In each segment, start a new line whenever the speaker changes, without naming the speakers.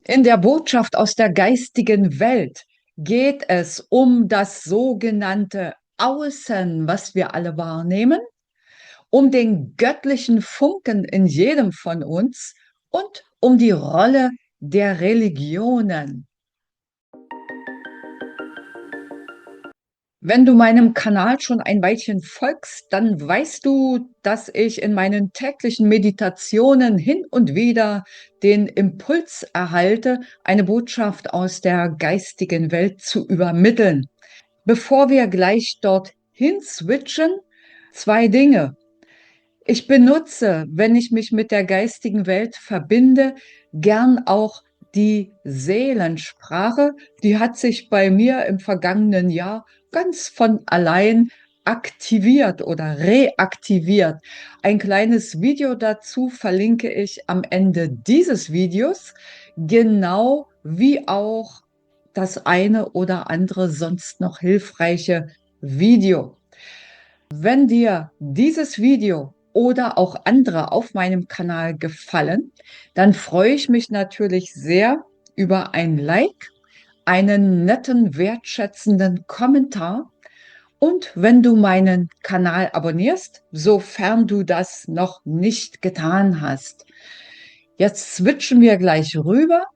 In der Botschaft aus der geistigen Welt geht es um das sogenannte Außen, was wir alle wahrnehmen, um den göttlichen Funken in jedem von uns und um die Rolle der Religionen. Wenn du meinem Kanal schon ein Weilchen folgst, dann weißt du, dass ich in meinen täglichen Meditationen hin und wieder den Impuls erhalte, eine Botschaft aus der geistigen Welt zu übermitteln. Bevor wir gleich dorthin switchen, zwei Dinge. Ich benutze, wenn ich mich mit der geistigen Welt verbinde, gern auch die Seelensprache. Die hat sich bei mir im vergangenen Jahr ganz von allein aktiviert oder reaktiviert. Ein kleines Video dazu verlinke ich am Ende dieses Videos, genau wie auch das eine oder andere sonst noch hilfreiche Video. Wenn dir dieses Video oder auch andere auf meinem Kanal gefallen, dann freue ich mich natürlich sehr über ein Like, einen netten, wertschätzenden Kommentar und wenn du meinen Kanal abonnierst, sofern du das noch nicht getan hast. Jetzt switchen wir gleich rüber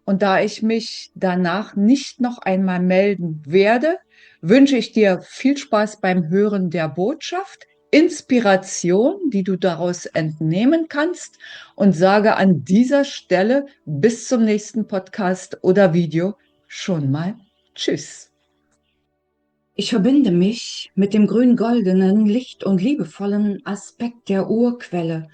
und da ich mich danach nicht noch einmal melden werde, wünsche ich dir viel Spaß beim Hören der Botschaft, Inspiration, die du daraus entnehmen kannst und sage an dieser Stelle bis zum nächsten Podcast oder Video schon mal Tschüss. Ich verbinde mich mit dem grün-goldenen, licht- und liebevollen Aspekt der Urquelle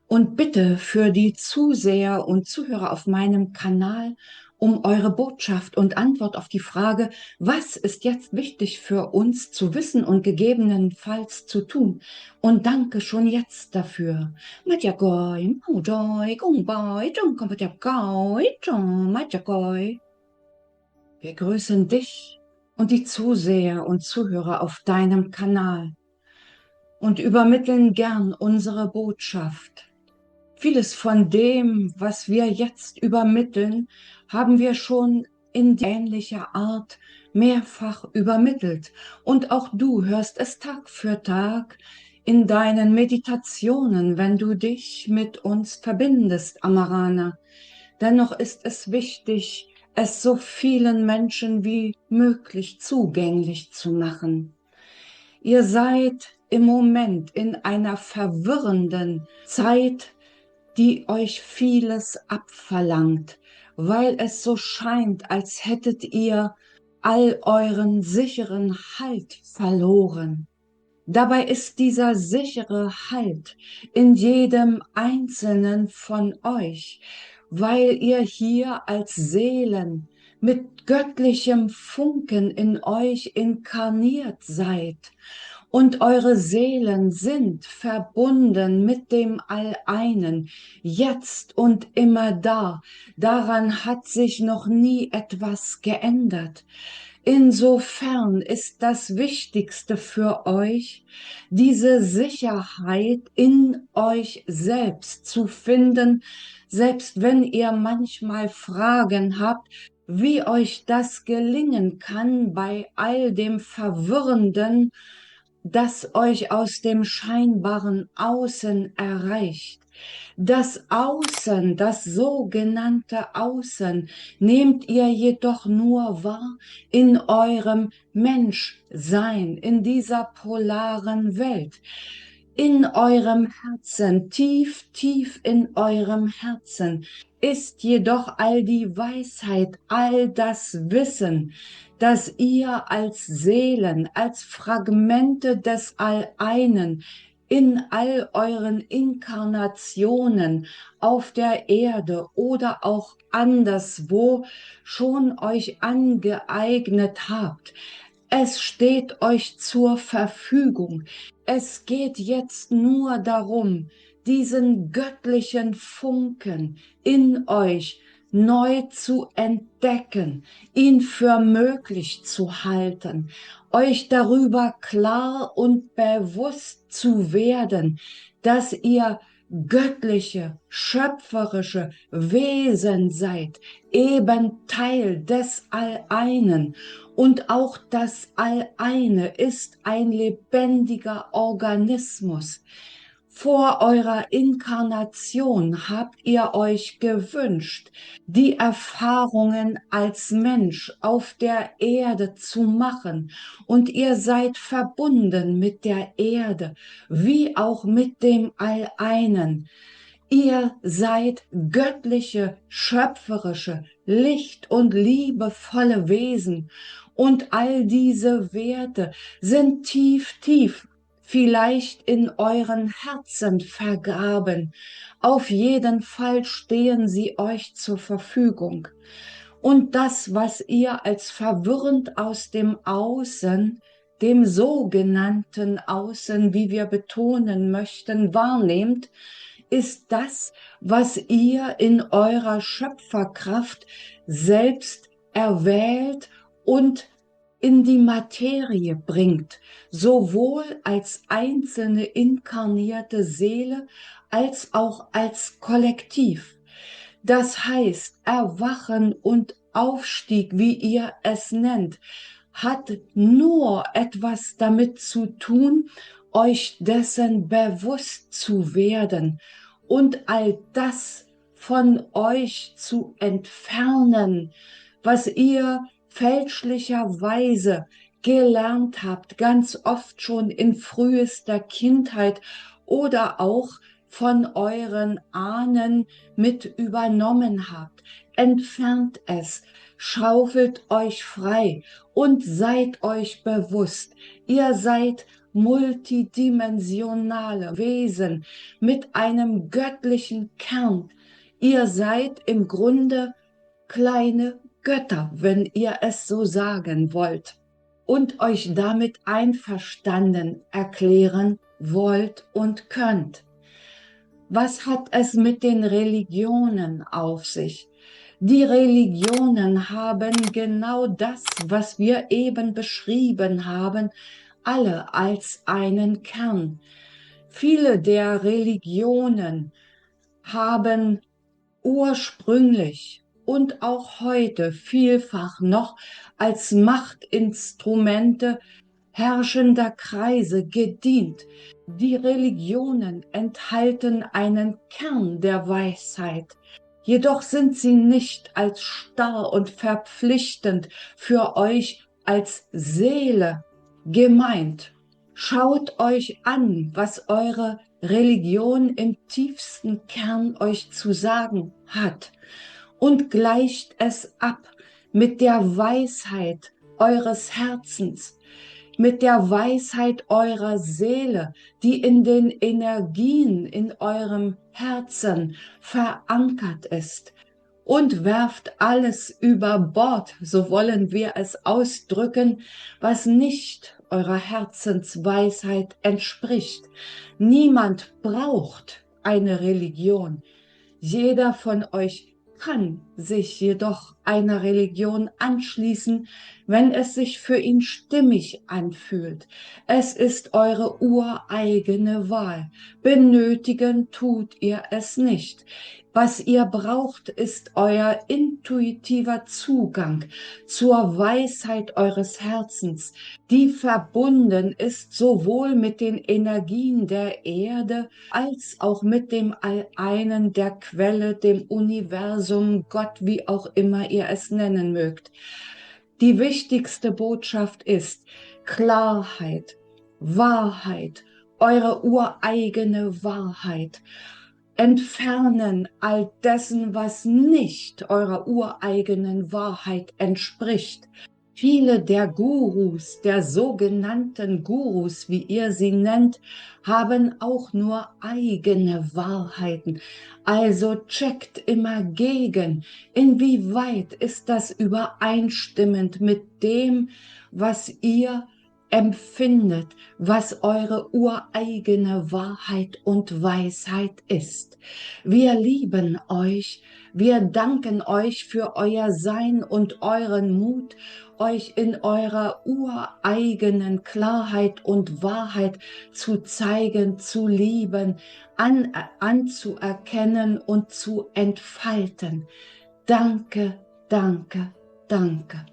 und bitte für die Zuseher und Zuhörer auf meinem Kanal um eure Botschaft und Antwort auf die Frage, was ist jetzt wichtig für uns zu wissen und gegebenenfalls zu tun? Und danke schon jetzt dafür. Madjagoi, Maudoi, Gungbai, Jungkompatjagoi, Madjagoi. Wir grüßen dich und die Zuseher und Zuhörer auf deinem Kanal und übermitteln gern unsere Botschaft. Vieles von dem, was wir jetzt übermitteln, haben wir schon in ähnlicher Art mehrfach übermittelt. Und auch du hörst es Tag für Tag in deinen Meditationen, wenn du dich mit uns verbindest, Amarana. Dennoch ist es wichtig, es so vielen Menschen wie möglich zugänglich zu machen. Ihr seid im Moment in einer verwirrenden Zeit, die euch vieles abverlangt, weil es so scheint, als hättet ihr all euren sicheren Halt verloren. Dabei ist dieser sichere Halt in jedem Einzelnen von euch, weil ihr hier als Seelen mit göttlichem Funken in euch inkarniert seid. Und eure Seelen sind verbunden mit dem All-Einen, jetzt und immer da. Daran hat sich noch nie etwas geändert. Insofern ist das Wichtigste für euch, diese Sicherheit in euch selbst zu finden, selbst wenn ihr manchmal Fragen habt, wie euch das gelingen kann bei all dem Verwirrenden, das euch aus dem scheinbaren Außen erreicht. Das Außen, das sogenannte Außen, nehmt ihr jedoch nur wahr in eurem Menschsein, in dieser polaren Welt. In eurem Herzen, tief, tief in eurem Herzen, ist jedoch all die Weisheit, all das Wissen, das ihr als Seelen, als Fragmente des All-Einen in all euren Inkarnationen auf der Erde oder auch anderswo schon euch angeeignet habt. Es steht euch zur Verfügung. Es geht jetzt nur darum, diesen göttlichen Funken in euch neu zu entdecken, ihn für möglich zu halten, euch darüber klar und bewusst zu werden, dass ihr
göttliche, schöpferische Wesen seid, eben Teil des Alleinen. Und auch das Alleine ist ein lebendiger Organismus. Vor eurer Inkarnation habt ihr euch gewünscht, die Erfahrungen als Mensch auf der Erde zu machen. Und ihr seid verbunden mit der Erde, wie auch mit dem Alleinen. Ihr seid göttliche, schöpferische, licht- und liebevolle Wesen. Und all diese Werte sind tief, tief vielleicht in euren Herzen vergraben. Auf jeden Fall stehen sie euch zur Verfügung. Und das, was ihr als verwirrend aus dem Außen, dem sogenannten Außen, wie wir betonen möchten, wahrnehmt, ist das, was ihr in eurer Schöpferkraft selbst erwählt und in die Materie bringt, sowohl als einzelne inkarnierte Seele als auch als Kollektiv. Das heißt, Erwachen und Aufstieg, wie ihr es nennt, hat nur etwas damit zu tun, euch dessen bewusst zu werden und all das von euch zu entfernen, was ihr fälschlicherweise gelernt habt, ganz oft schon in frühester Kindheit oder auch von euren Ahnen mit übernommen habt. Entfernt es, schaufelt euch frei und seid euch bewusst, ihr seid multidimensionale Wesen mit einem göttlichen Kern. Ihr seid im Grunde kleine Götter, wenn ihr es so sagen wollt und euch damit einverstanden erklären wollt und könnt. Was hat es mit den Religionen auf sich? Die Religionen haben genau das, was wir eben beschrieben haben, alle als einen Kern. Viele der Religionen haben ursprünglich und auch heute vielfach noch als Machtinstrumente herrschender Kreise gedient. Die Religionen enthalten einen Kern der Weisheit, jedoch sind sie nicht als starr und verpflichtend für euch als Seele gemeint. Schaut euch an, was eure Religion im tiefsten Kern euch zu sagen hat und gleicht es ab mit der Weisheit eures Herzens, mit der Weisheit eurer Seele, die in den Energien in eurem Herzen verankert ist. Und werft alles über Bord, so wollen wir es ausdrücken, was nicht eurer Herzensweisheit entspricht. Niemand braucht eine Religion. Jeder von euch kann sich jedoch einer Religion anschließen, wenn es sich für ihn stimmig anfühlt. Es ist eure ureigene Wahl. Benötigen tut ihr es nicht. Was ihr braucht, ist euer intuitiver Zugang zur Weisheit eures Herzens, die verbunden ist sowohl mit den Energien der Erde als auch mit dem Alleinen, der Quelle, dem Universum, Gott, wie auch immer ihr es nennen mögt. Die wichtigste Botschaft ist Klarheit, Wahrheit, eure ureigene Wahrheit. Entfernen all dessen, was nicht eurer ureigenen Wahrheit entspricht. Viele der Gurus, der sogenannten Gurus, wie ihr sie nennt, haben auch nur eigene Wahrheiten. Also checkt immer gegen, inwieweit ist das übereinstimmend mit dem, was ihr empfindet, was eure ureigene Wahrheit und Weisheit ist. Wir lieben euch, wir danken euch für euer Sein und euren Mut, euch in eurer ureigenen Klarheit und Wahrheit zu zeigen, zu lieben, anzuerkennen und zu entfalten. Danke, danke, danke.